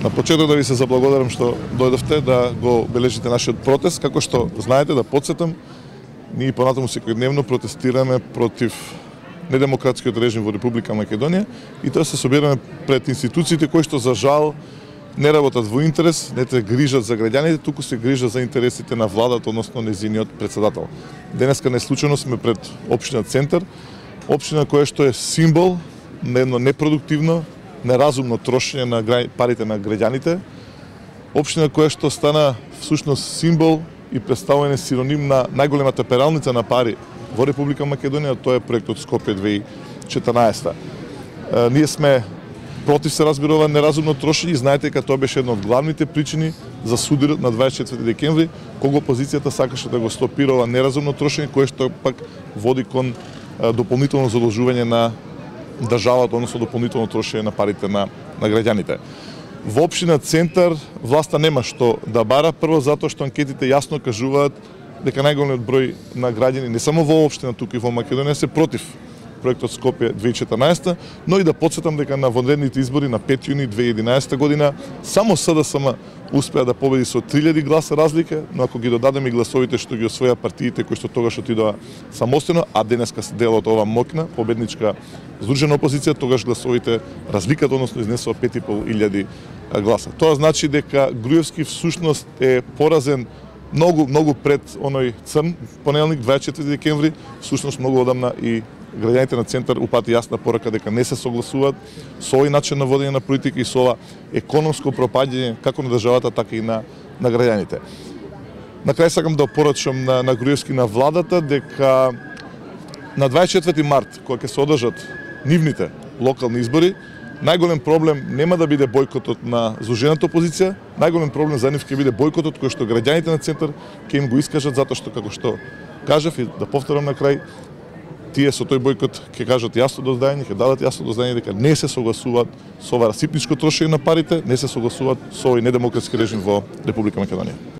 На почеток да ви се заблагодарам што дојдовте да го бележите нашиот протест. Како што знаете, да подсетам, ние понатаму секојдневно протестираме против недемократскиот режим во Република Македонија и тоа се собираме пред институциите кои што за жал не работат во интерес, не се грижат за граѓаните, туку се грижат за интересите на владата, односно незиниот председател. Денеска неслучено сме пред општина Центар, општина која што е символ на едно непродуктивно, неразумно трошење на парите на граѓаните, општина која што стана всушност символ и представување синоним на најголемата пералница на пари во Република Македонија, тоа е проектот Скопје 2014. Ние сме против, се разбира, ова неразумно трошење и знаете дека тоа беше една од главните причини за судирот на 24 декември, кога опозицијата сакаше да го стопира ова неразумно трошење, кое што пак води кон дополнително задолжување на државата, односно дополнително трошење на парите на граѓаните. Во општина Центар власта нема што да бара, прво затоа што анкетите јасно кажуваат дека најголемиот број на граѓани не само во општина, туку и во Македонија се против проектот Скопје 2014, но и да подсетам дека на вонредните избори на 5 јуни 2011 година само СДСМ успеа да победи со 3000 гласа разлика, но ако ги додадеме и гласовите што ги освоја партиите кои што тогаш отидоа самостојно, а денеска се дел од ова моќна победничка здружена опозиција, тогаш гласовите разликата, односно изнесува 5500 гласа. Тоа значи дека Груевски всушност е поразен многу пред оној црн понеделник 24 декември, всушност многу одамна и граѓаните на Центар упати јасна порака дека не се согласуваат со овој начин на водење на политика и со ова економско пропаѓање како на државата, така и на граѓаните. На крај сакам да порачам на Груевски, на владата, дека на 24 март, кога ќе се одржат нивните локални избори, најголем проблем нема да биде бојкотот на зложената опозиција, најголем проблем за нив ќе биде бојкотот кој што граѓаните на Центар ќе им го искажат, затоа што, како што кажав и да повторам на крај, тие со тој бојкот ќе кажат јасно до знаење, ќе дадат јасно до знаење дека не се согласуваат со ова расипничко трошење на парите, не се согласуваат со овој недемократски режим во Република Македонија.